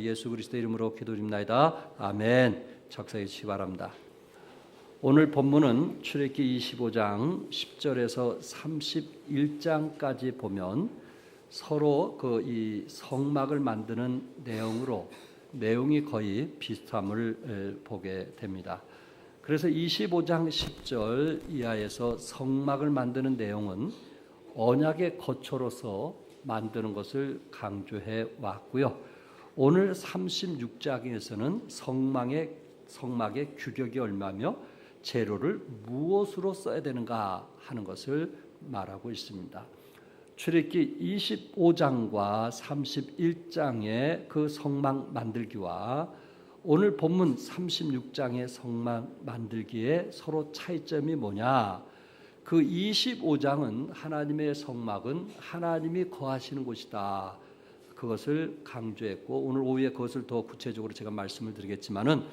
예수 그리스도 이름으로 기도드립니다. 아멘. 작사해 주시기 바랍니다. 오늘 본문은 출애굽기 25장 10절에서 31장까지 보면 서로 이 성막을 만드는 내용이 거의 비슷함을 보게 됩니다. 그래서 25장 10절 이하에서 성막을 만드는 내용은 언약의 거처로서 만드는 것을 강조해 왔고요. 오늘 36장에서는 성막의 규격이 얼마며 재료를 무엇으로 써야 되는가 하는 것을 말하고 있습니다. 출애굽기 25장과 31장의 그 성막 만들기와 오늘 본문 36장의 성막 만들기의 서로 차이점이 뭐냐? 그 25장은 하나님의 성막은 하나님이 거하시는 곳이다. 그것을 강조했고 오늘 오후에 그것을 더 구체적으로 제가 말씀을 드리겠지만은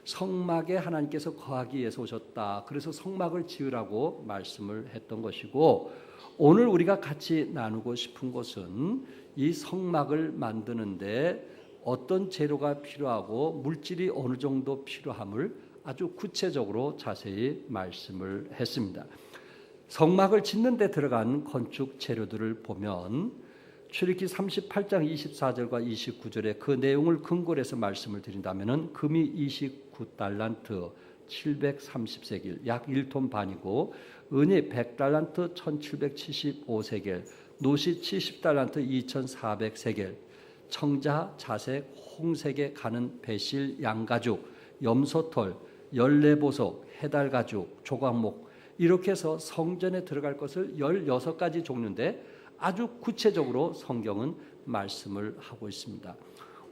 성막에 하나님께서 거하기 위해서 오셨다. 그래서 성막을 지으라고 말씀을 했던 것이고 오늘 우리가 같이 나누고 싶은 것은 이 성막을 만드는데 어떤 재료가 필요하고 물질이 어느 정도 필요함을 아주 구체적으로 자세히 말씀을 했습니다. 성막을 짓는 데 들어간 건축 재료들을 보면 출애굽기 38장 24절과 29절에 그 내용을 근거로 해서 말씀을 드린다면 금이 29달란트 730세겔 약 1톤 반이고 은이 100달란트 1775세겔 노시 70달란트 2400세겔 청자, 자색, 홍색에 가는 배실, 양가죽, 염소털, 열례보석, 해달가죽, 조각목 이렇게 해서 성전에 들어갈 것을 16가지 종류인데 아주 구체적으로 성경은 말씀을 하고 있습니다.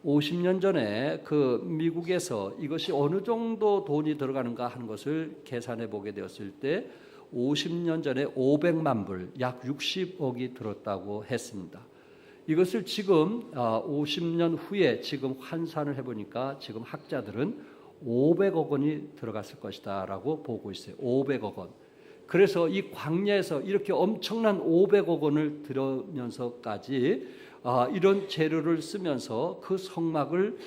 50년 전에 그 미국에서 이것이 어느 정도 돈이 들어가는가 하는 것을 계산해 보게 되었을 때 50년 전에 500만 불, 약 60억이 들었다고 했습니다. 이것을 지금 50년 후에 지금 환산을 해보니까 지금 학자들은 500억 원이 들어갔을 것이다 라고 보고 있어요. 500억 원. 그래서 이 광야에서 이렇게 엄청난 500억 원을 들으면서까지 이런 재료를 쓰면서 그 성막을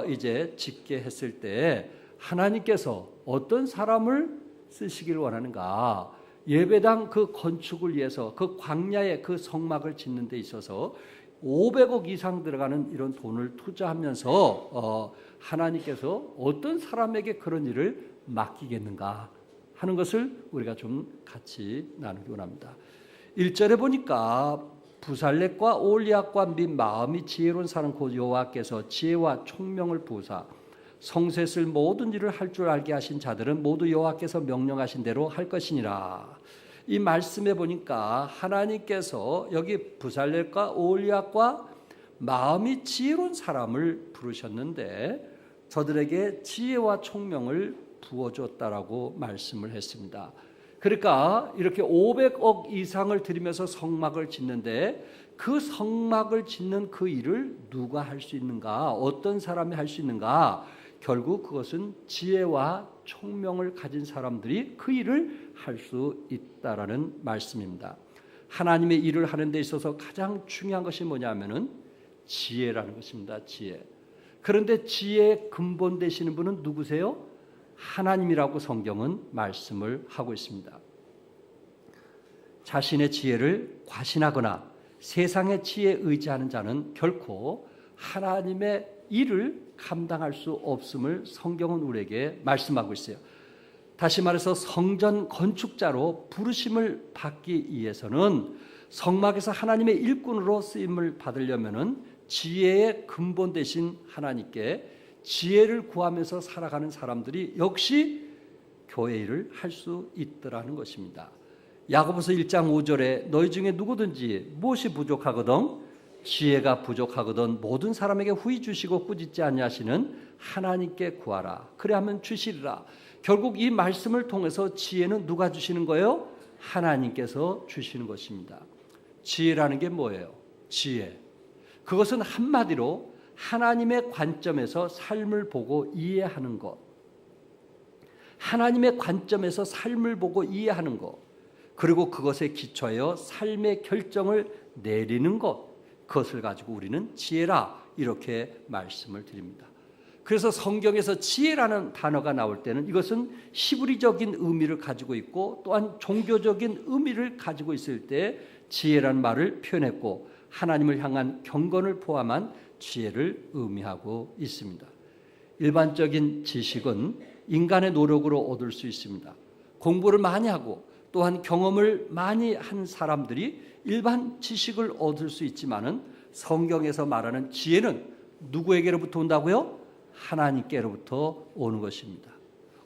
이제 짓게 했을 때 하나님께서 어떤 사람을 쓰시길 원하는가? 예배당 그 건축을 위해서 그 광야에 그 성막을 짓는 데 있어서 500억 이상 들어가는 이런 돈을 투자하면서 하나님께서 어떤 사람에게 그런 일을 맡기겠는가 하는 것을 우리가 좀 같이 나누기 원합니다. 1절에 보니까 부살렛과 올리압과 및 마음이 지혜로운 사람 곧 여호와께서 지혜와 총명을 부으사 성소에 쓸 모든 일을 할 줄 알게 하신 자들은 모두 여호와께서 명령하신 대로 할 것이니라. 이 말씀에 보니까 하나님께서 여기 부살렛과 올리압과 마음이 지혜로운 사람을 부르셨는데 저들에게 지혜와 총명을 부어줬다라고 말씀을 했습니다. 그러니까 이렇게 500억 이상을 들이면서 성막을 짓는데 그 성막을 짓는 그 일을 누가 할 수 있는가? 어떤 사람이 할 수 있는가? 결국 그것은 지혜와 총명을 가진 사람들이 그 일을 할 수 있다라는 말씀입니다. 하나님의 일을 하는 데 있어서 가장 중요한 것이 뭐냐면은 지혜라는 것입니다. 지혜. 그런데 지혜의 근본 되시는 분은 누구세요? 하나님이라고 성경은 말씀을 하고 있습니다. 자신의 지혜를 과신하거나 세상의 지혜에 의지하는 자는 결코 하나님의 일을 감당할 수 없음을 성경은 우리에게 말씀하고 있어요. 다시 말해서 성전 건축자로 부르심을 받기 위해서는 성막에서 하나님의 일꾼으로 쓰임을 받으려면은 지혜의 근본 되신 하나님께 지혜를 구하면서 살아가는 사람들이 역시 교회 일을 할 수 있더라는 것입니다. 야고보서 1장 5절에 너희 중에 누구든지 무엇이 부족하거든 지혜가 부족하거든 모든 사람에게 후히 주시고 꾸짖지 아니하시는 하나님께 구하라. 그래야면 주시리라. 결국 이 말씀을 통해서 지혜는 누가 주시는 거예요? 하나님께서 주시는 것입니다. 지혜라는 게 뭐예요? 지혜. 그것은 한마디로 하나님의 관점에서 삶을 보고 이해하는 것. 하나님의 관점에서 삶을 보고 이해하는 것. 그리고 그것에 기초하여 삶의 결정을 내리는 것. 그것을 가지고 우리는 지혜라 이렇게 말씀을 드립니다. 그래서 성경에서 지혜라는 단어가 나올 때는 이것은 시브리적인 의미를 가지고 있고 또한 종교적인 의미를 가지고 있을 때 지혜라는 말을 표현했고 하나님을 향한 경건을 포함한 지혜를 의미하고 있습니다. 일반적인 지식은 인간의 노력으로 얻을 수 있습니다. 공부를 많이 하고 또한 경험을 많이 한 사람들이 일반 지식을 얻을 수 있지만은 성경에서 말하는 지혜는 누구에게로부터 온다고요? 하나님께로부터 오는 것입니다.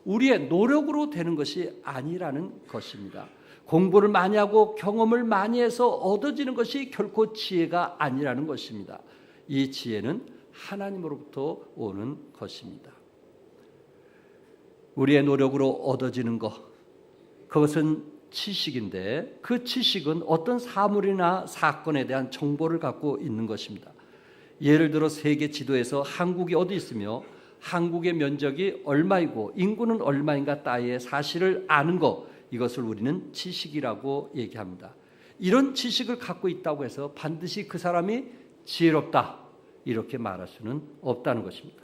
우리의 노력으로 되는 것이 아니라는 것입니다. 공부를 많이 하고 경험을 많이 해서 얻어지는 것이 결코 지혜가 아니라는 것입니다. 이 지혜는 하나님으로부터 오는 것입니다. 우리의 노력으로 얻어지는 것, 그것은 지식인데 그 지식은 어떤 사물이나 사건에 대한 정보를 갖고 있는 것입니다. 예를 들어 세계 지도에서 한국이 어디 있으며 한국의 면적이 얼마이고 인구는 얼마인가 따위의 사실을 아는 것, 이것을 우리는 지식이라고 얘기합니다. 이런 지식을 갖고 있다고 해서 반드시 그 사람이 지혜롭다 이렇게 말할 수는 없다는 것입니다.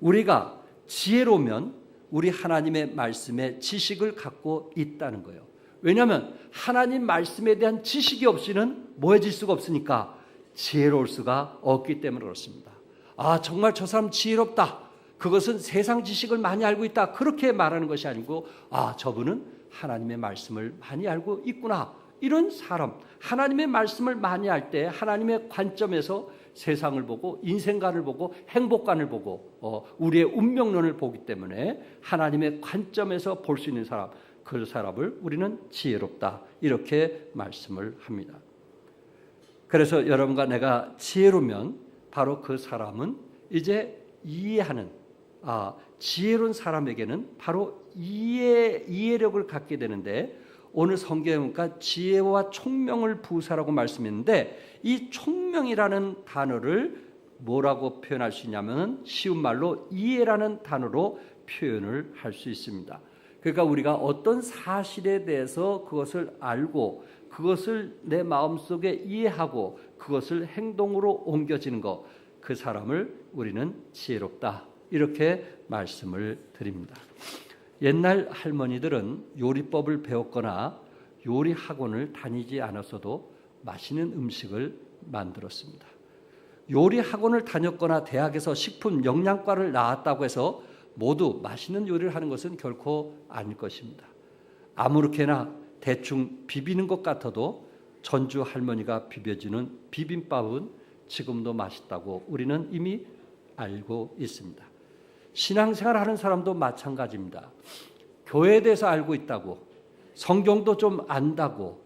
우리가 지혜로우면 우리 하나님의 말씀에 지식을 갖고 있다는 거예요. 왜냐하면 하나님 말씀에 대한 지식이 없이는 뭐해질 수가 없으니까 지혜로울 수가 없기 때문에 그렇습니다. 아, 정말 저 사람 지혜롭다. 그것은 세상 지식을 많이 알고 있다. 그렇게 말하는 것이 아니고 아, 저분은 하나님의 말씀을 많이 알고 있구나. 이런 사람, 하나님의 말씀을 많이 할 때 하나님의 관점에서 세상을 보고 인생관을 보고 행복관을 보고 우리의 운명론을 보기 때문에 하나님의 관점에서 볼 수 있는 사람, 그 사람을 우리는 지혜롭다 이렇게 말씀을 합니다. 그래서 여러분과 내가 지혜로우면 바로 그 사람은 이제 이해하는 지혜로운 사람에게는 바로 이해력을 갖게 되는데 오늘 성경에 보니까 지혜와 총명을 부사라고 말씀했는데 이 총명이라는 단어를 뭐라고 표현할 수 있냐면 쉬운 말로 이해라는 단어로 표현을 할 수 있습니다. 그러니까 우리가 어떤 사실에 대해서 그것을 알고 그것을 내 마음속에 이해하고 그것을 행동으로 옮겨지는 것, 그 사람을 우리는 지혜롭다 이렇게 말씀을 드립니다. 옛날 할머니들은 요리법을 배웠거나 요리 학원을 다니지 않았어도 맛있는 음식을 만들었습니다. 요리 학원을 다녔거나 대학에서 식품 영양과를 나왔다고 해서 모두 맛있는 요리를 하는 것은 결코 아닐 것입니다. 아무렇게나 대충 비비는 것 같아도 전주 할머니가 비벼주는 비빔밥은 지금도 맛있다고 우리는 이미 알고 있습니다. 신앙생활 하는 사람도 마찬가지입니다. 교회에 대해서 알고 있다고, 성경도 좀 안다고,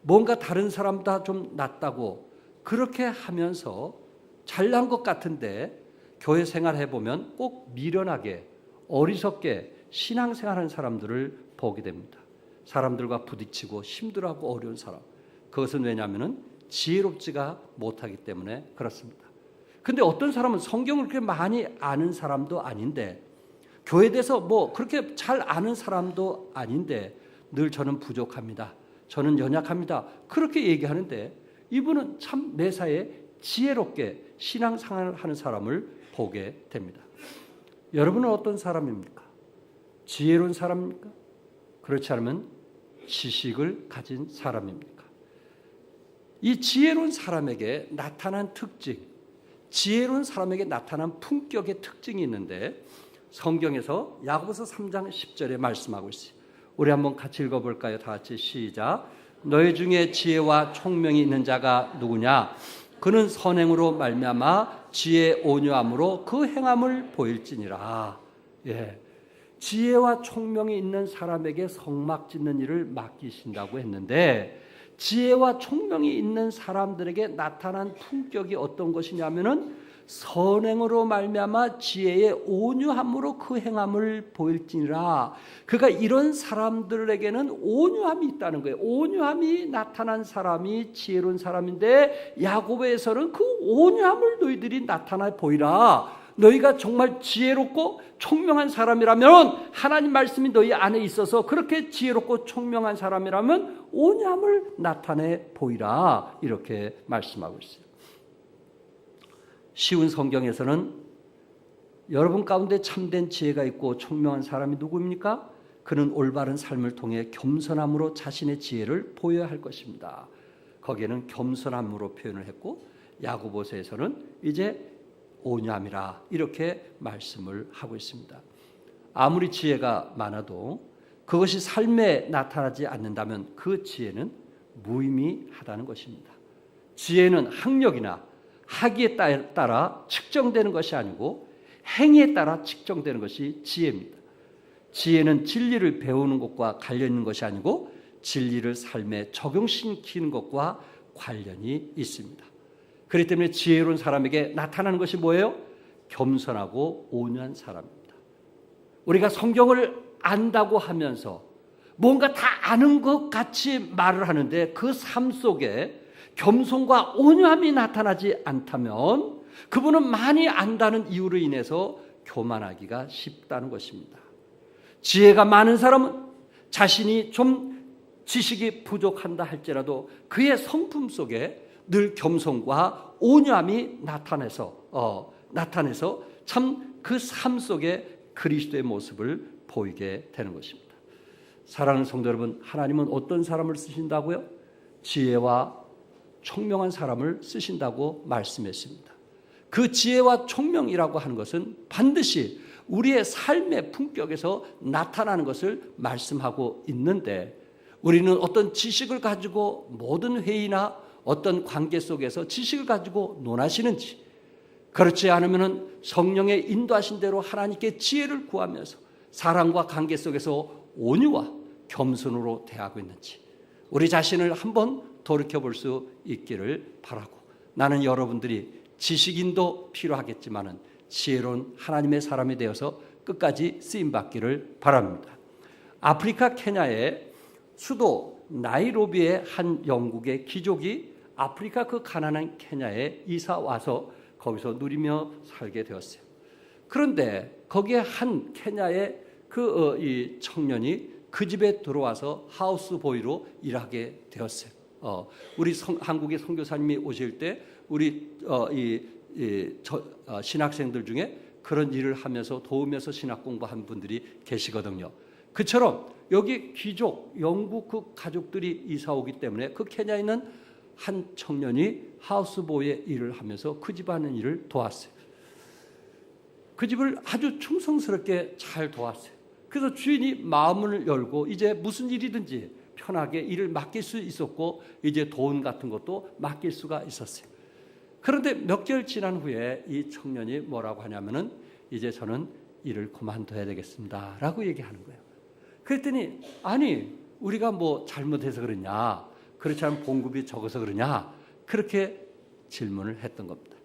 뭔가 다른 사람보다 좀 낫다고 그렇게 하면서 잘난 것 같은데 교회 생활 해보면 꼭 미련하게 어리석게 신앙생활하는 사람들을 보게 됩니다. 사람들과 부딪히고 힘들어하고 어려운 사람. 그것은 왜냐하면 지혜롭지가 못하기 때문에 그렇습니다. 근데 어떤 사람은 성경을 그렇게 많이 아는 사람도 아닌데 교회에 대해서 뭐 그렇게 잘 아는 사람도 아닌데 늘 저는 부족합니다. 저는 연약합니다. 그렇게 얘기하는데 이분은 참 매사에 지혜롭게 신앙생활을 하는 사람을 보게 됩니다. 여러분은 어떤 사람입니까? 지혜로운 사람입니까? 그렇지 않으면 지식을 가진 사람입니까? 이 지혜로운 사람에게 나타난 특징, 지혜로운 사람에게 나타난 품격의 특징이 있는데 성경에서 야고보서 3장 10절에 말씀하고 있어요. 우리 한번 같이 읽어볼까요? 다 같이 시작. 너희 중에 지혜와 총명이 있는 자가 누구냐? 그는 선행으로 말미암아 지혜 온유함으로 그 행함을 보일지니라. 예, 지혜와 총명이 있는 사람에게 성막 짓는 일을 맡기신다고 했는데 지혜와 총명이 있는 사람들에게 나타난 품격이 어떤 것이냐면은 선행으로 말미암아 지혜의 온유함으로 그 행함을 보일지니라. 그러니까 이런 사람들에게는 온유함이 있다는 거예요. 온유함이 나타난 사람이 지혜로운 사람인데 야고보에서는 그 온유함을 너희들이 나타나 보이라. 너희가 정말 지혜롭고 총명한 사람이라면 하나님 말씀이 너희 안에 있어서 그렇게 지혜롭고 총명한 사람이라면 온유함을 나타내 보이라. 이렇게 말씀하고 있어요. 쉬운 성경에서는 여러분 가운데 참된 지혜가 있고 총명한 사람이 누구입니까? 그는 올바른 삶을 통해 겸손함으로 자신의 지혜를 보여야 할 것입니다. 거기에는 겸손함으로 표현을 했고, 야고보서에서는 이제 온유함이라 이렇게 말씀을 하고 있습니다. 아무리 지혜가 많아도 그것이 삶에 나타나지 않는다면 그 지혜는 무의미하다는 것입니다. 지혜는 학력이나 학위에 따라 측정되는 것이 아니고 행위에 따라 측정되는 것이 지혜입니다. 지혜는 진리를 배우는 것과 관련 있는 것이 아니고 진리를 삶에 적용시키는 것과 관련이 있습니다. 그렇기 때문에 지혜로운 사람에게 나타나는 것이 뭐예요? 겸손하고 온유한 사람입니다. 우리가 성경을 안다고 하면서 뭔가 다 아는 것 같이 말을 하는데 그 삶 속에 겸손과 온유함이 나타나지 않다면 그분은 많이 안다는 이유로 인해서 교만하기가 쉽다는 것입니다. 지혜가 많은 사람은 자신이 좀 지식이 부족한다 할지라도 그의 성품 속에 늘 겸손과 온유함이 나타내서 참 그 삶 속에 그리스도의 모습을 보이게 되는 것입니다. 사랑하는 성도 여러분, 하나님은 어떤 사람을 쓰신다고요? 지혜와 총명한 사람을 쓰신다고 말씀했습니다. 그 지혜와 총명이라고 하는 것은 반드시 우리의 삶의 품격에서 나타나는 것을 말씀하고 있는데, 우리는 어떤 지식을 가지고 모든 회의나 어떤 관계 속에서 지식을 가지고 논하시는지, 그렇지 않으면 성령의 인도하신 대로 하나님께 지혜를 구하면서 사랑과 관계 속에서 온유와 겸손으로 대하고 있는지 우리 자신을 한번 돌이켜볼 수 있기를 바라고, 나는 여러분들이 지식인도 필요하겠지만 지혜로운 하나님의 사람이 되어서 끝까지 쓰임받기를 바랍니다. 아프리카 케냐의 수도 나이로비의 한 영국의 귀족이 아프리카 그 가난한 케냐에 이사 와서 거기서 누리며 살게 되었어요. 그런데 거기에 한 케냐의 이 청년이 그 집에 들어와서 하우스보이로 일하게 되었어요. 우리 한국의 선교사님이 오실 때 우리 신학생들 중에 그런 일을 하면서 도우면서 신학 공부한 분들이 계시거든요. 그처럼 여기 귀족, 영국 그 가족들이 이사 오기 때문에 그 케냐에 있는 한 청년이 하우스보이의 일을 하면서 그 집 하는 일을 도왔어요. 그 집을 아주 충성스럽게 잘 도왔어요. 그래서 주인이 마음을 열고 이제 무슨 일이든지 편하게 일을 맡길 수 있었고 이제 돈 같은 것도 맡길 수가 있었어요. 그런데 몇 개월 지난 후에 이 청년이 뭐라고 하냐면은 이제 저는 일을 그만둬야 되겠습니다 라고 얘기하는 거예요. 그랬더니 아니 우리가 뭐 잘못해서 그러냐, 그렇지 않으면 봉급이 적어서 그러냐, 그렇게 질문을 했던 겁니다.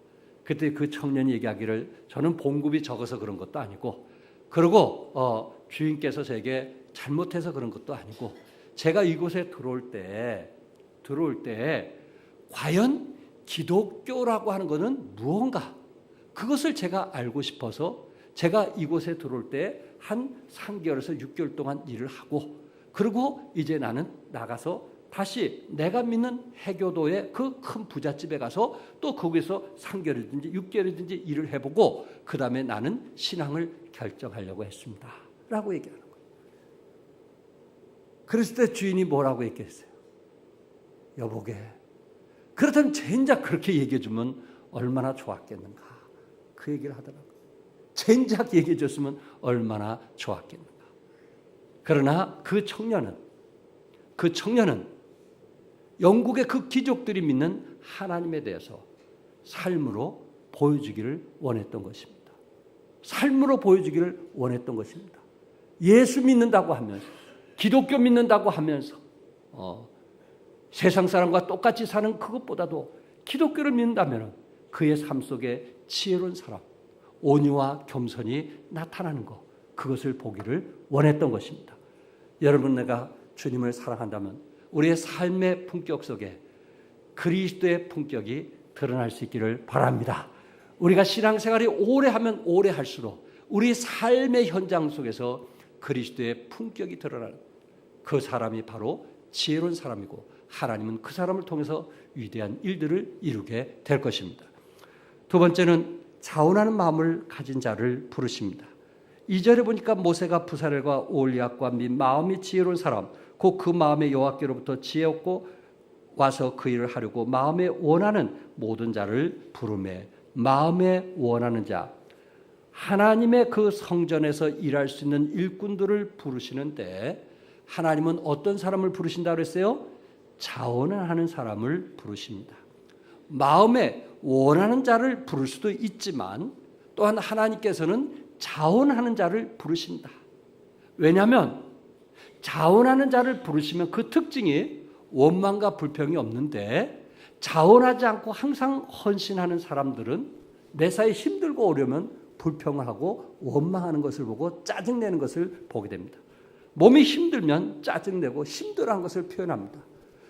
그때 그 청년이 얘기하기를 저는 봉급이 적어서 그런 것도 아니고, 그리고 주인께서 제게 잘못해서 그런 것도 아니고, 제가 이곳에 들어올 때 과연 기독교라고 하는 것은 무언가, 그것을 제가 알고 싶어서 제가 이곳에 들어올 때 한 3개월에서 6개월 동안 일을 하고, 그리고 이제 나는 나가서 다시 내가 믿는 해교도의 그 큰 부잣집에 가서 또 거기서 3개월이든지 6개월이든지 일을 해보고 그 다음에 나는 신앙을 결정하려고 했습니다 라고 얘기하는 거예요. 그랬을 때 주인이 뭐라고 얘기했어요? 여보게, 그렇다면 젠작 그렇게 얘기해 주면 얼마나 좋았겠는가, 그 얘기를 하더라고요. 젠작 얘기해 줬으면 얼마나 좋았겠는가. 그러나 그 청년은 영국의 그 귀족들이 믿는 하나님에 대해서 삶으로 보여주기를 원했던 것입니다. 삶으로 보여주기를 원했던 것입니다. 예수 믿는다고 하면서, 기독교 믿는다고 하면서 세상 사람과 똑같이 사는 그것보다도 기독교를 믿는다면 그의 삶 속에 지혜로운 사람, 온유와 겸손이 나타나는 것, 그것을 보기를 원했던 것입니다. 여러분, 내가 주님을 사랑한다면 우리의 삶의 품격 속에 그리스도의 품격이 드러날 수 있기를 바랍니다. 우리가 신앙생활이 오래 하면 오래 할수록 우리 삶의 현장 속에서 그리스도의 품격이 드러나는 그 사람이 바로 지혜로운 사람이고, 하나님은 그 사람을 통해서 위대한 일들을 이루게 될 것입니다. 두 번째는 자원하는 마음을 가진 자를 부르십니다. 2절에 보니까 모세가 부사렐과 올리압과 및 마음이 지혜로운 사람 곧 그 마음에 여호와께로부터 지혜 얻고 와서 그 일을 하려고 마음에 원하는 모든 자를 부르매 마음에 원하는 자 하나님의 그 성전에서 일할 수 있는 일꾼들을 부르시는데 하나님은 어떤 사람을 부르신다고 그랬어요? 자원을 하는 사람을 부르십니다. 마음에 원하는 자를 부를 수도 있지만 또한 하나님께서는 자원하는 자를 부르신다. 왜냐하면 자원하는 자를 부르시면 그 특징이 원망과 불평이 없는데 자원하지 않고 항상 헌신하는 사람들은 매사에 힘들고 어려우면 불평을 하고 원망하는 것을 보고 짜증내는 것을 보게 됩니다. 몸이 힘들면 짜증내고 힘들어하는 것을 표현합니다.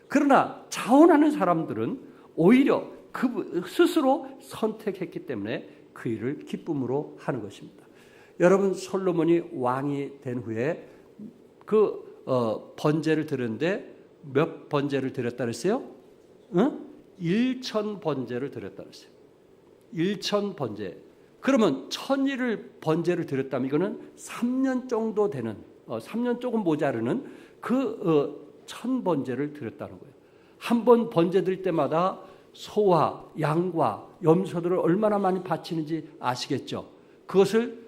그러나 자원하는 사람들은 오히려 그 스스로 선택했기 때문에 그 일을 기쁨으로 하는 것입니다. 여러분 솔로몬이 왕이 된 후에 번제를 드렸는데 몇 번제를 드렸다 그랬어요? 1,000번제를 드렸다 그랬어요. 1,000번제. 그러면 1,000일을 번제를 드렸다면 이거는 3년 정도 되는 3년 조금 모자르는 1,000번제를 드렸다는 거예요. 한 번 번제 드릴 때마다 소와 양과 염소들을 얼마나 많이 바치는지 아시겠죠? 그것을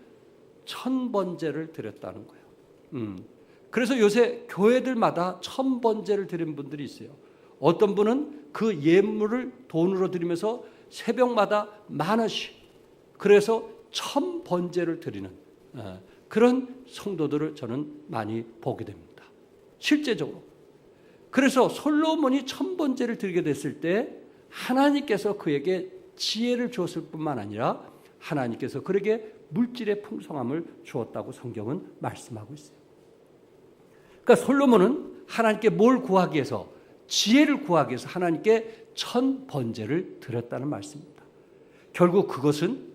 1,000번제를 드렸다는 거예요. 그래서 요새 교회들마다 1,000번제를 드리는 분들이 있어요. 어떤 분은 그 예물을 돈으로 드리면서 새벽마다 10,000원씩 그래서 1,000번제를 드리는 그런 성도들을 저는 많이 보게 됩니다. 실제적으로. 그래서 솔로몬이 1,000번제를 드리게 됐을 때 하나님께서 그에게 지혜를 주었을 뿐만 아니라 하나님께서 그에게 물질의 풍성함을 주었다고 성경은 말씀하고 있어요. 그러니까 솔로몬은 하나님께 뭘 구하기 위해서 지혜를 구하기 위해서 하나님께 1,000번제를 드렸다는 말씀입니다. 결국 그것은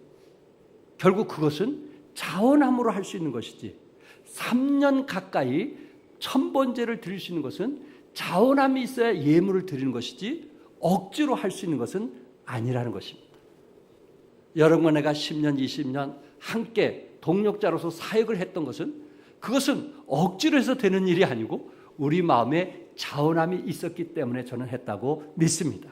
자원함으로 할 수 있는 것이지 3년 가까이 1,000번제를 드릴 수 있는 것은 자원함이 있어야 예물을 드리는 것이지 억지로 할 수 있는 것은 아니라는 것입니다. 여러분과 내가 10년, 20년 함께 동력자로서 사역을 했던 그것은 억지로 해서 되는 일이 아니고 우리 마음에 자원함이 있었기 때문에 저는 했다고 믿습니다.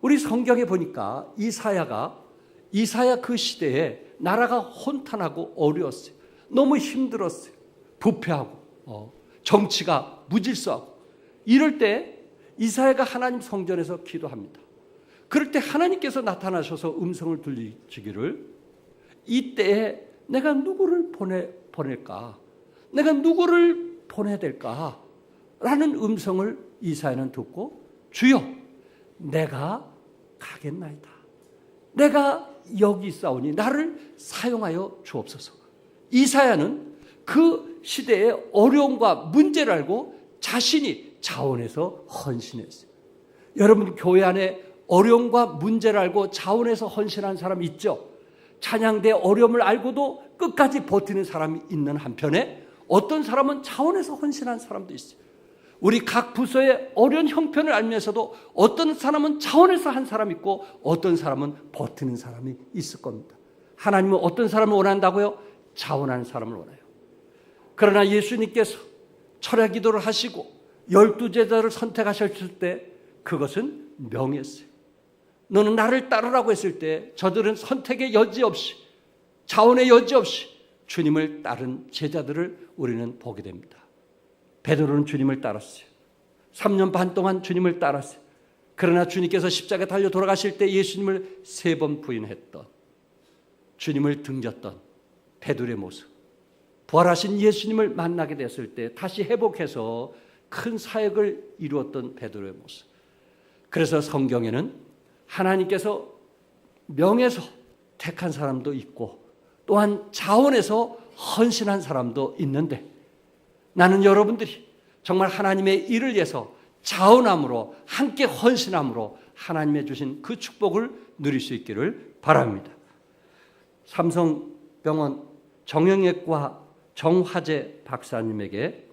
우리 성경에 보니까 이사야 그 시대에 나라가 혼탄하고 어려웠어요. 너무 힘들었어요. 부패하고 정치가 무질서하고 이럴 때 이사야가 하나님 성전에서 기도합니다. 그럴 때 하나님께서 나타나셔서 음성을 들리시기를 이때에 내가 누구를 보낼까? 내가 누구를 보내야 될까? 라는 음성을 이사야는 듣고 주여 내가 가겠나이다. 내가 여기 있사오니 나를 사용하여 주옵소서. 이사야는 그 시대의 어려움과 문제를 알고 자신이 자원해서 헌신했어요. 여러분 교회 안에 어려움과 문제를 알고 자원해서 헌신한 사람 있죠? 찬양대 어려움을 알고도 끝까지 버티는 사람이 있는 한편에 어떤 사람은 자원해서 헌신한 사람도 있어요. 우리 각 부서의 어려운 형편을 알면서도 어떤 사람은 자원해서 한 사람이 있고 어떤 사람은 버티는 사람이 있을 겁니다. 하나님은 어떤 사람을 원한다고요? 자원하는 사람을 원해요. 그러나 예수님께서 철야 기도를 하시고 12제자를 선택하셨을 때 그것은 명예였어요. 너는 나를 따르라고 했을 때 저들은 선택의 여지 없이 자원의 여지 없이 주님을 따른 제자들을 우리는 보게 됩니다. 베드로는 주님을 따랐어요. 3년 반 동안 주님을 따랐어요. 그러나 주님께서 십자가에 달려 돌아가실 때 예수님을 3번 부인했던 주님을 등졌던 베드로의 모습, 부활하신 예수님을 만나게 됐을 때 다시 회복해서 큰 사역을 이루었던 베드로의 모습. 그래서 성경에는 하나님께서 명에서 택한 사람도 있고 또한 자원에서 헌신한 사람도 있는데 나는 여러분들이 정말 하나님의 일을 위해서 자원함으로 함께 헌신함으로 하나님의 주신 그 축복을 누릴 수 있기를 바랍니다. 삼성병원 정형외과 정화재 박사님에게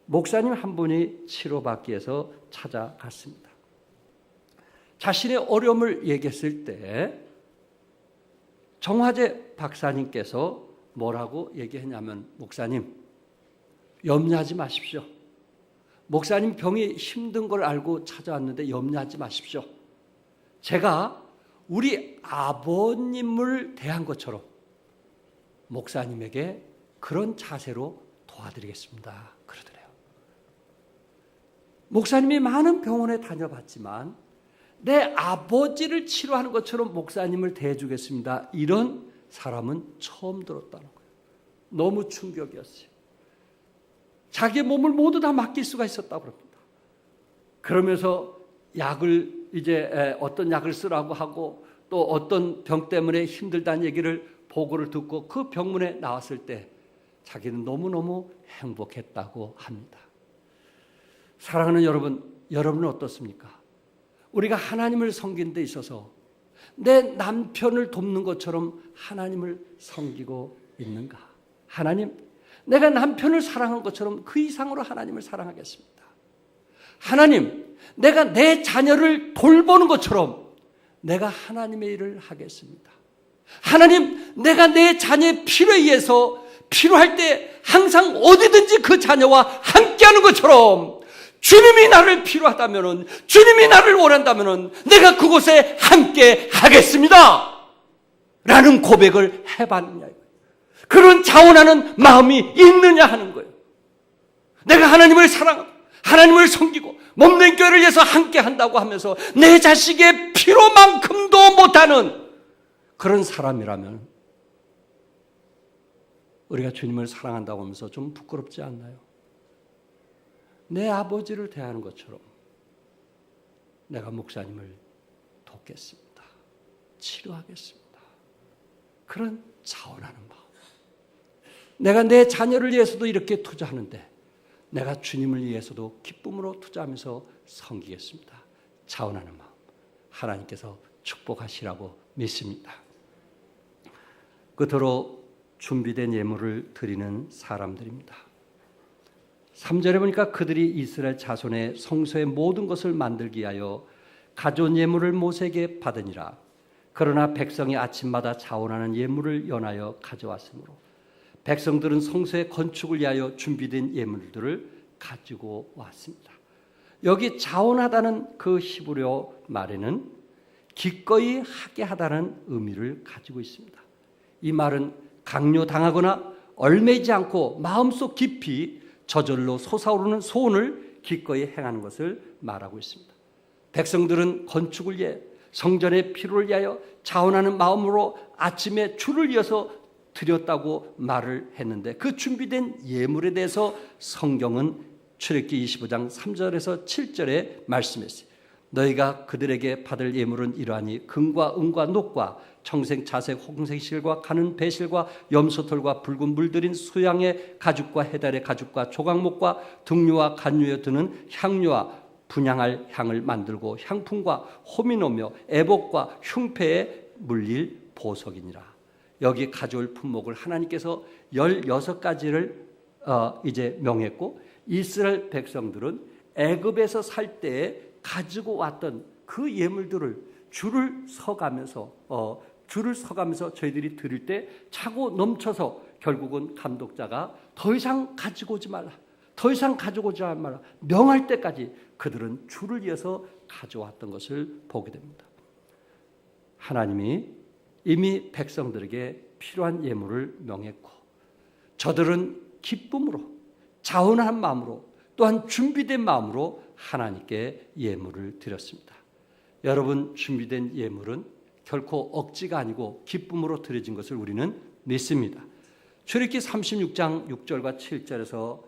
목사님 한 분이 치료받기 위해서 찾아갔습니다. 자신의 어려움을 얘기했을 때 정화재 박사님께서 뭐라고 얘기했냐면, 목사님 염려하지 마십시오. 목사님 병이 힘든 걸 알고 찾아왔는데 염려하지 마십시오. 제가 우리 아버님을 대한 것처럼 목사님에게 그런 자세로 도와드리겠습니다. 그러더래요. 목사님이 많은 병원에 다녀봤지만 내 아버지를 치료하는 것처럼 목사님을 대해주겠습니다. 이런 사람은 처음 들었다는 거예요. 너무 충격이었어요. 자기의 몸을 모두 다 맡길 수가 있었다고 그럽니다. 그러면서 약을 이제 어떤 약을 쓰라고 하고 또 어떤 병 때문에 힘들다는 얘기를 보고를 듣고 그 병문에 나왔을 때 자기는 너무너무 행복했다고 합니다. 사랑하는 여러분, 여러분은 어떻습니까? 우리가 하나님을 섬기는 데 있어서 내 남편을 돕는 것처럼 하나님을 섬기고 있는가? 하나님, 내가 남편을 사랑한 것처럼 그 이상으로 하나님을 사랑하겠습니다. 하나님, 내가 내 자녀를 돌보는 것처럼 내가 하나님의 일을 하겠습니다. 하나님, 내가 내 자녀의 필요에 의해서 필요할 때 항상 어디든지 그 자녀와 함께하는 것처럼 주님이 나를 필요하다면, 주님이 나를 원한다면 내가 그곳에 함께 하겠습니다 라는 고백을 해봤느냐, 그런 자원하는 마음이 있느냐 하는 거예요. 내가 하나님을 사랑하고 하나님을 섬기고 몸된 교회를 위해서 함께 한다고 하면서 내 자식의 필요만큼도 못하는 그런 사람이라면 우리가 주님을 사랑한다고 하면서 좀 부끄럽지 않나요? 내 아버지를 대하는 것처럼 내가 목사님을 돕겠습니다. 치료하겠습니다. 그런 자원하는 마음. 내가 내 자녀를 위해서도 이렇게 투자하는데 내가 주님을 위해서도 기쁨으로 투자하면서 섬기겠습니다. 자원하는 마음. 하나님께서 축복하시라고 믿습니다. 끝으로 준비된 예물을 드리는 사람들입니다. 3절에 보니까 그들이 이스라엘 자손의 성소의 모든 것을 만들기 위하여 가져온 예물을 모세에게 받으니라. 그러나 백성이 아침마다 자원하는 예물을 연하여 가져왔으므로 백성들은 성소의 건축을 위하여 준비된 예물들을 가지고 왔습니다. 여기 자원하다는 그 히브리어 말에는 기꺼이 하게 하다는 의미를 가지고 있습니다. 이 말은 강요당하거나 얼매이지 않고 마음속 깊이 저절로 솟아오르는 소원을 기꺼이 행하는 것을 말하고 있습니다. 백성들은 건축을 위해 성전의 필요를 위하여 자원하는 마음으로 아침에 줄을 이어서 드렸다고 말을 했는데 그 준비된 예물에 대해서 성경은 출애굽기 25장 3절에서 7절에 말씀했어요. 너희가 그들에게 받을 예물은 이러하니 금과 은과 녹과 청색, 자색, 홍색 실과 가는 배실과 염소털과 붉은 물들인 수양의 가죽과 해달의 가죽과 조각목과 등류와 간류에 드는 향료와 분향할 향을 만들고 향품과 호미노며 애복과 흉패에 물릴 보석이니라. 여기 가져올 품목을 하나님께서 16가지를 이제 명했고 이스라엘 백성들은 애굽에서 살 때 가지고 왔던 그 예물들을 줄을 서가면서 저희들이 드릴 때 차고 넘쳐서 결국은 감독자가 더 이상 가지고 오지 말라, 더 이상 가지고 오지 말라 명할 때까지 그들은 줄을 이어서 가져왔던 것을 보게 됩니다. 하나님이 이미 백성들에게 필요한 예물을 명했고 저들은 기쁨으로 자원한 마음으로 또한 준비된 마음으로 하나님께 예물을 드렸습니다. 여러분, 준비된 예물은 결코 억지가 아니고 기쁨으로 드려진 것을 우리는 믿습니다. 출애굽기 36장 6절과 7절에서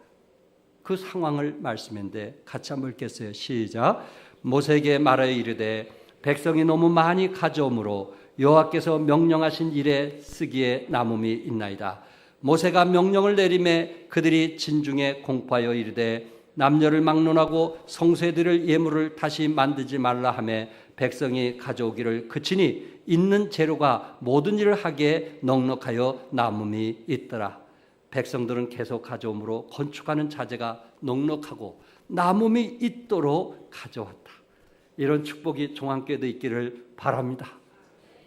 그 상황을 말씀했는데 같이 한번 읽겠어요. 시작. 모세에게 말하여 이르되 백성이 너무 많이 가져오므로 여호와께서 명령하신 일에 쓰기에 남음이 있나이다. 모세가 명령을 내리매 그들이 진중에 공포하여 이르되 남녀를 막론하고 성소에 드릴 예물을 다시 만들지 말라 하며 백성이 가져오기를 그치니 있는 재료가 모든 일을 하기에 넉넉하여 남음이 있더라. 백성들은 계속 가져오므로 건축하는 자재가 넉넉하고 남음이 있도록 가져왔다. 이런 축복이 종안교회도 있기를 바랍니다.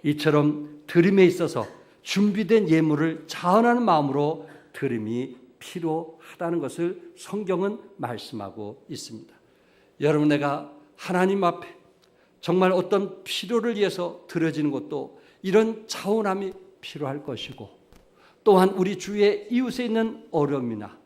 이처럼 드림에 있어서 준비된 예물을 자원하는 마음으로 드림이 필요하다는 것을 성경은 말씀하고 있습니다. 여러분, 내가 하나님 앞에 정말 어떤 필요를 위해서 드려지는 것도 이런 자원함이 필요할 것이고, 또한 우리 주위의 이웃에 있는 어려움이나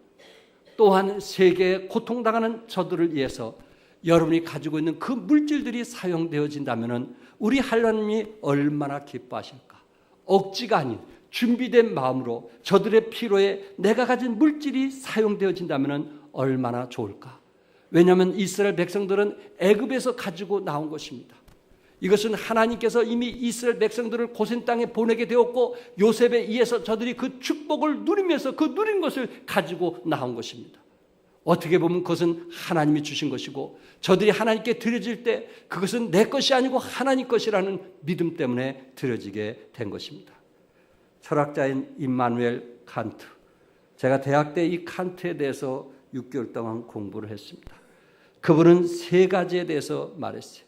또한 세계에 고통당하는 저들을 위해서 여러분이 가지고 있는 그 물질들이 사용되어진다면 우리 하나님이 얼마나 기뻐하실까. 억지가 아닌 준비된 마음으로 저들의 필요에 내가 가진 물질이 사용되어진다면 얼마나 좋을까. 왜냐하면 이스라엘 백성들은 애굽에서 가지고 나온 것입니다. 이것은 하나님께서 이미 이스라엘 백성들을 고센 땅에 보내게 되었고 요셉에 의해서 저들이 그 축복을 누리면서 그 누린 것을 가지고 나온 것입니다. 어떻게 보면 그것은 하나님이 주신 것이고 저들이 하나님께 드려질 때 그것은 내 것이 아니고 하나님 것이라는 믿음 때문에 드려지게 된 것입니다. 철학자인 임마누엘 칸트, 제가 대학 때 이 칸트에 대해서 6개월 동안 공부를 했습니다. 그분은 세 가지에 대해서 말했어요.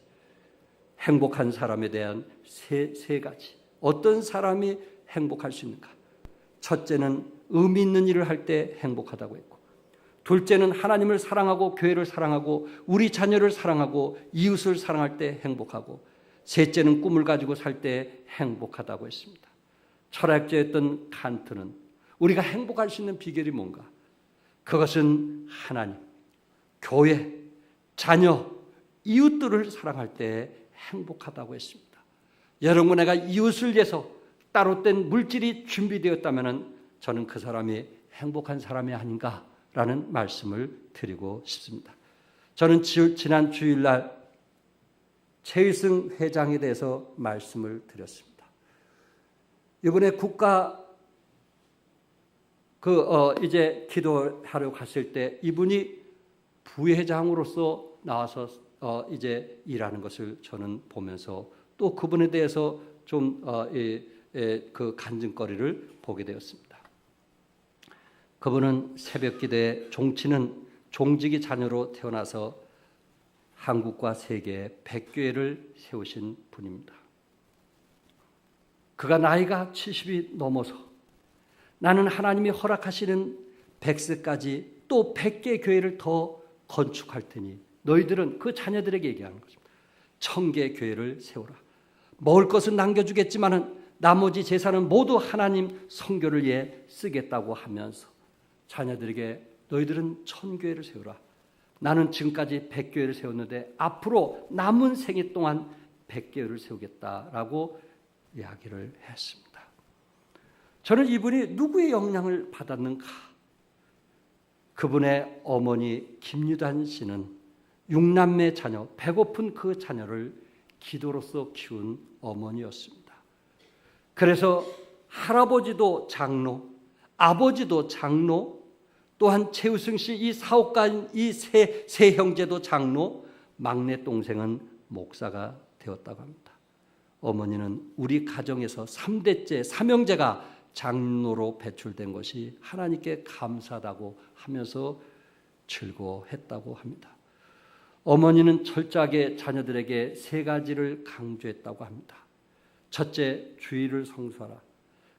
행복한 사람에 대한 세 가지. 어떤 사람이 행복할 수 있는가? 첫째는 의미 있는 일을 할 때 행복하다고 했고, 둘째는 하나님을 사랑하고 교회를 사랑하고 우리 자녀를 사랑하고 이웃을 사랑할 때 행복하고, 셋째는 꿈을 가지고 살 때 행복하다고 했습니다. 철학자였던 칸트는 우리가 행복할 수 있는 비결이 뭔가? 그것은 하나님, 교회, 자녀, 이웃들을 사랑할 때 행복하다고 했습니다. 여러분, 내가 이웃을 위해서 따로 된 물질이 준비되었다면 저는 그 사람이 행복한 사람이 아닌가라는 말씀을 드리고 싶습니다. 저는 지난 주일날 최일승 회장에 대해서 말씀을 드렸습니다. 이번에 국가 이제 기도하러 갔을 때 이분이 부회장으로서 나와서 이제 일하는 것을 저는 보면서 또 그분에 대해서 좀 그 간증거리를 보게 되었습니다. 그분은 새벽기도에 종치는 종직이 자녀로 태어나서 한국과 세계에 100교회를 세우신 분입니다. 그가 나이가 70이 넘어서 나는 하나님이 허락하시는 100세까지 또 100개 교회를 더 건축할 테니 너희들은 그 자녀들에게 얘기하는 것입니다. 1000개 교회를 세우라. 먹을 것은 남겨주겠지만은 나머지 재산은 모두 하나님 선교를 위해 쓰겠다고 하면서 자녀들에게 너희들은 1000교회를 세우라. 나는 지금까지 100교회를 세웠는데 앞으로 남은 생애 동안 100교회를 세우겠다라고 이야기를 했습니다. 저는 이분이 누구의 영향을 받았는가? 그분의 어머니 김유단 씨는 6남매 자녀, 배고픈 그 자녀를 기도로서 키운 어머니였습니다. 그래서 할아버지도 장로, 아버지도 장로, 또한 최우승 씨 이 사업가인 이 세 형제도 장로, 막내 동생은 목사가 되었다고 합니다. 어머니는 우리 가정에서 3대째 삼형제가 장로로 배출된 것이 하나님께 감사하다고 하면서 즐거워했다고 합니다. 어머니는 철저하게 자녀들에게 세 가지를 강조했다고 합니다. 첫째, 주의를 성수하라.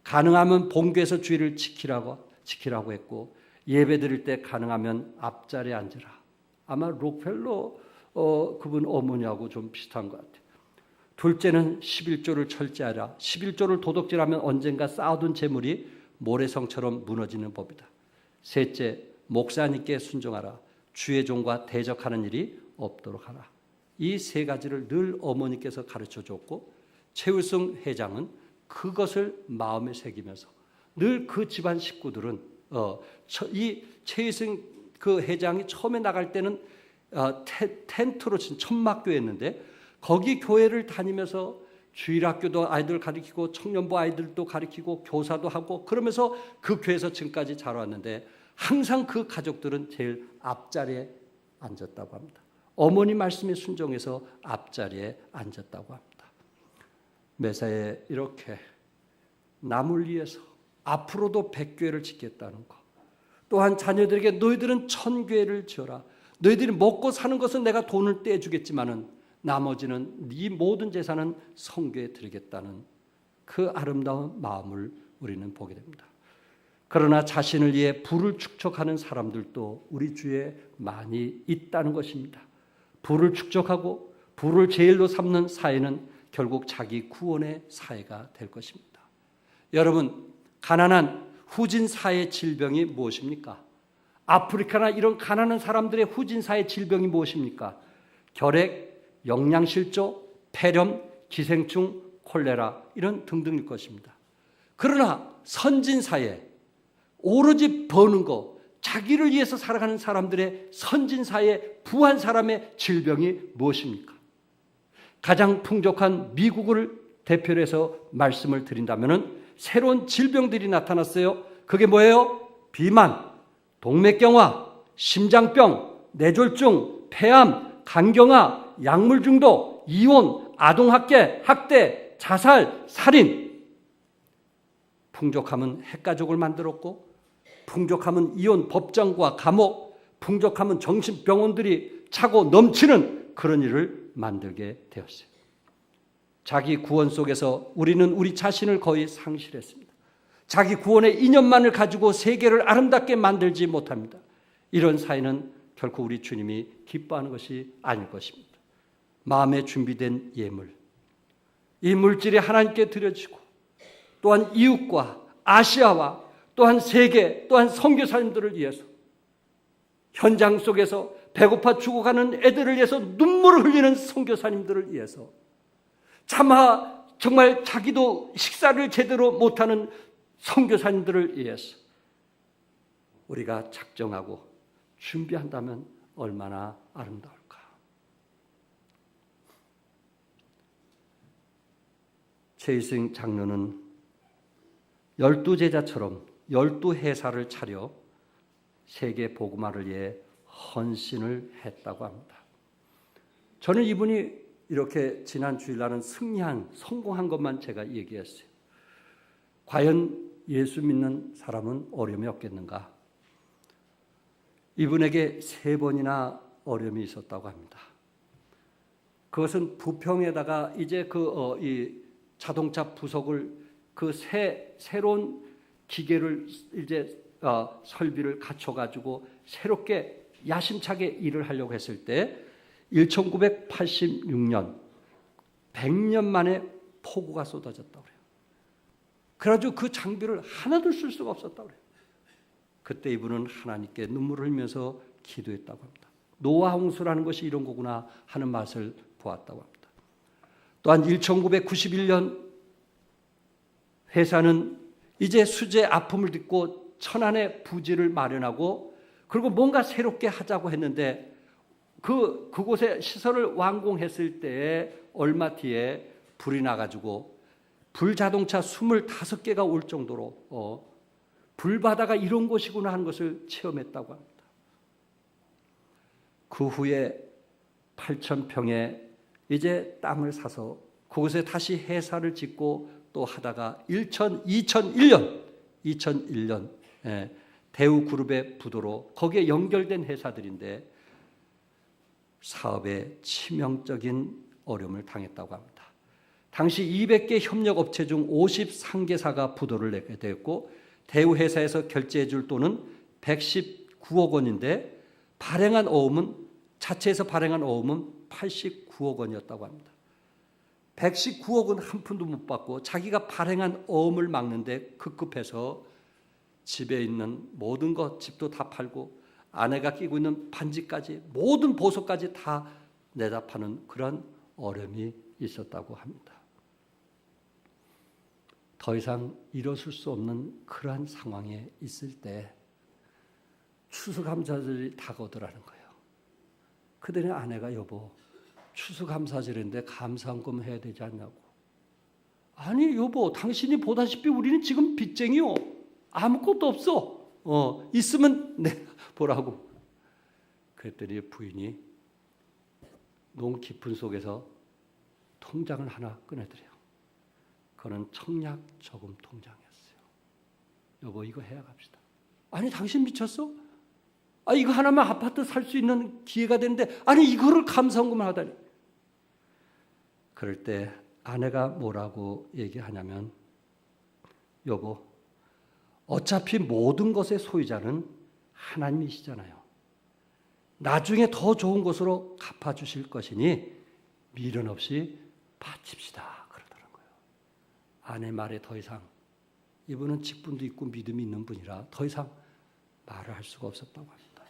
가능하면 본교에서 주의를 지키라고 했고, 예배 드릴 때 가능하면 앞자리에 앉으라. 아마 록펠러 그분 어머니하고 좀 비슷한 것 같아요. 둘째는 11조를 철저하라. 11조를 도둑질하면 언젠가 쌓아둔 재물이 모래성처럼 무너지는 법이다. 셋째, 목사님께 순종하라. 주의 종과 대적하는 일이 없도록 하라. 이 세 가지를 늘 어머니께서 가르쳐 줬고 최우승 회장은 그것을 마음에 새기면서 늘 그 집안 식구들은 이 최우승 그 회장이 처음에 나갈 때는 텐트로 친 천막교회였는데 거기 교회를 다니면서 주일학교도 아이들 가르치고 청년부 아이들도 가르치고 교사도 하고 그러면서 그 교회에서 지금까지 자라왔는데 항상 그 가족들은 제일 앞자리에 앉았다고 합니다. 어머니 말씀에 순종해서 앞자리에 앉았다고 합니다. 매사에 이렇게 남을 위해서 앞으로도 100교회를 짓겠다는 것, 또한 자녀들에게 너희들은 1000교회를 지어라. 너희들이 먹고 사는 것은 내가 돈을 떼주겠지만은 나머지는 네 모든 재산은 성교에 드리겠다는 그 아름다운 마음을 우리는 보게 됩니다. 그러나 자신을 위해 부를 축적하는 사람들도 우리 주위에 많이 있다는 것입니다. 부를 축적하고 부를 제일로 삼는 사회는 결국 자기 구원의 사회가 될 것입니다. 여러분, 가난한 후진 사회 질병이 무엇입니까? 아프리카나 이런 가난한 사람들의 후진 사회 질병이 무엇입니까? 결핵, 영양실조, 폐렴, 기생충, 콜레라 이런 등등일 것입니다. 그러나 선진 사회, 오로지 버는 거, 자기를 위해서 살아가는 사람들의 선진 사회, 부한 사람의 질병이 무엇입니까? 가장 풍족한 미국을 대표로 해서 말씀을 드린다면 새로운 질병들이 나타났어요. 그게 뭐예요? 비만, 동맥경화, 심장병, 뇌졸중, 폐암, 간경화, 약물 중독, 이혼, 아동학대, 학대, 자살, 살인. 풍족하면 핵가족을 만들었고, 풍족하면 이혼 법정과 감옥, 풍족하면 정신병원들이 차고 넘치는 그런 일을 만들게 되었어요. 자기 구원 속에서 우리는 우리 자신을 거의 상실했습니다. 자기 구원의 이념만을 가지고 세계를 아름답게 만들지 못합니다. 이런 사회는 결코 우리 주님이 기뻐하는 것이 아닐 것입니다. 마음에 준비된 예물, 이 물질이 하나님께 드려지고 또한 이웃과 아시아와 또한 세계 또한 선교사님들을 위해서 현장 속에서 배고파 죽어가는 애들을 위해서 눈물을 흘리는 선교사님들을 위해서 차마 정말 자기도 식사를 제대로 못하는 선교사님들을 위해서 우리가 작정하고 준비한다면 얼마나 아름다울까. 최희승 장로는 12제자처럼 12회사를 차려 세계 복음화를 위해 헌신을 했다고 합니다. 저는 이분이 이렇게 지난 주일날은 승리한, 성공한 것만 제가 얘기했어요. 과연 예수 믿는 사람은 어려움이 없겠는가? 이분에게 3번이나 어려움이 있었다고 합니다. 그것은 부평에다가 이제 이 자동차 부속을 새로운 기계를 이제 설비를 갖춰가지고 새롭게 야심차게 일을 하려고 했을 때 1986년 100년 만에 폭우가 쏟아졌다고 그래요. 그래가지고 그 장비를 하나도 쓸 수가 없었다고 그래요. 그때 이분은 하나님께 눈물을 흘리면서 기도했다고 합니다. 노아 홍수라는 것이 이런 거구나 하는 맛을 보았다고 합니다. 또한 1991년 회사는 이제 수재 아픔을 듣고 천안에 부지를 마련하고 그리고 뭔가 새롭게 하자고 했는데 그곳에 시설을 완공했을 때 얼마 뒤에 불이 나가지고 불자동차 25개가 올 정도로 불바다가 이런 곳이구나 하는 것을 체험했다고 합니다. 그 후에 8,000평의 이제 땅을 사서 그곳에 다시 회사를 짓고 또 하다가 2001년 대우그룹의 부도로 거기에 연결된 회사들인데 사업에 치명적인 어려움을 당했다고 합니다. 당시 200개 협력업체 중 53개사가 부도를 내게 되었고 대우회사에서 결제해 줄 돈은 119억 원인데 자체에서 발행한 어음은 89억 원이었다고 합니다. 119억 원 한 푼도 못 받고 자기가 발행한 어음을 막는데 급급해서 집에 있는 모든 것, 집도 다 팔고 아내가 끼고 있는 반지까지 모든 보석까지 다 내다 파는 그런 어려움이 있었다고 합니다. 더 이상 일어설 수 없는 그러한 상황에 있을 때 추수감사절이 다가오더라는 거예요. 그들의 아내가 여보 추수감사절인데 감사헌금 해야 되지 않냐고. 아니 여보 당신이 보다시피 우리는 지금 빚쟁이요. 아무것도 없어. 있으면 내가 보라고. 그랬더니 부인이 너무 깊은 속에서 통장을 하나 꺼내드려요. 그거는 청약 저금 통장이었어요. 여보 이거 해야 갑시다. 아니 당신 미쳤어? 이거 하나면 아파트 살 수 있는 기회가 되는데 아니 이거를 감사헌금을 하다니. 그럴 때 아내가 뭐라고 얘기하냐면 여보, 어차피 모든 것의 소유자는 하나님이시잖아요. 나중에 더 좋은 것으로 갚아주실 것이니 미련 없이 바칩시다. 그러더라고요. 아내 말에 더 이상, 이분은 직분도 있고 믿음이 있는 분이라 더 이상 말을 할 수가 없었다고 합니다.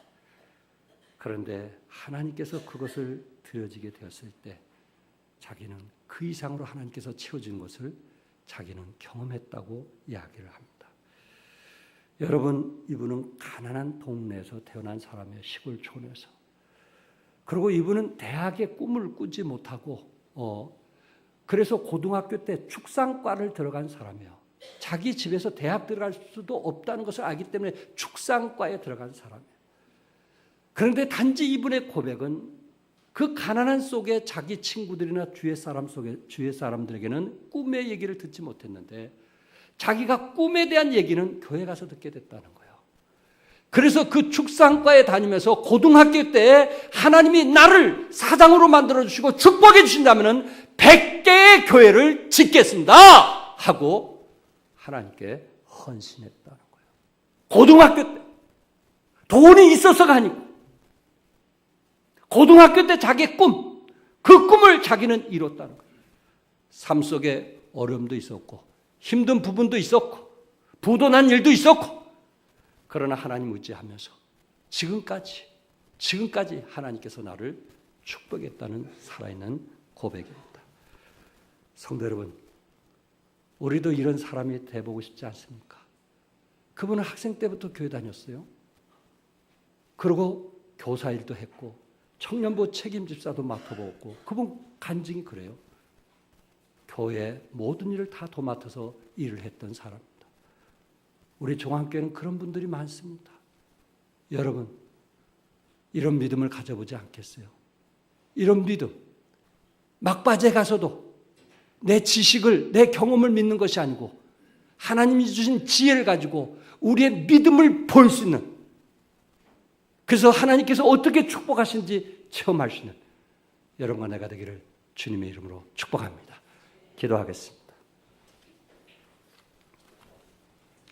그런데 하나님께서 그것을 드려지게 되었을 때 자기는 그 이상으로 하나님께서 채워준 것을 자기는 경험했다고 이야기를 합니다. 여러분, 이분은 가난한 동네에서 태어난 사람이에요. 시골촌에서. 그리고 이분은 대학의 꿈을 꾸지 못하고 그래서 고등학교 때 축산과를 들어간 사람이에요. 자기 집에서 대학 들어갈 수도 없다는 것을 알기 때문에 축산과에 들어간 사람이에요. 그런데 단지 이분의 고백은 그 가난한 속에 자기 친구들이나 주위 사람들에게는 꿈의 얘기를 듣지 못했는데 자기가 꿈에 대한 얘기는 교회 가서 듣게 됐다는 거예요. 그래서 그 축산과에 다니면서 고등학교 때 하나님이 나를 사장으로 만들어주시고 축복해 주신다면 100개의 교회를 짓겠습니다 하고 하나님께 헌신했다는 거예요. 고등학교 때 돈이 있어서가 아니고 고등학교 때 자기의 꿈, 그 꿈을 자기는 이뤘다는 거예요. 삶 속에 어려움도 있었고 힘든 부분도 있었고 부도난 일도 있었고 그러나 하나님 의지하면서 지금까지 하나님께서 나를 축복했다는 살아있는 고백입니다. 성도 여러분, 우리도 이런 사람이 돼보고 싶지 않습니까? 그분은 학생 때부터 교회 다녔어요. 그리고 교사 일도 했고 청년부 책임집사도 맡아보고 그분 간증이 그래요. 교회 모든 일을 다 도맡아서 일을 했던 사람입니다. 우리 종합교회는 그런 분들이 많습니다. 여러분, 이런 믿음을 가져보지 않겠어요? 이런 믿음, 막바지에 가서도 내 지식을, 내 경험을 믿는 것이 아니고 하나님이 주신 지혜를 가지고 우리의 믿음을 볼 수 있는, 그래서 하나님께서 어떻게 축복하신지 체험할 수 있는 여러분과 내가 되기를 주님의 이름으로 축복합니다. 기도하겠습니다.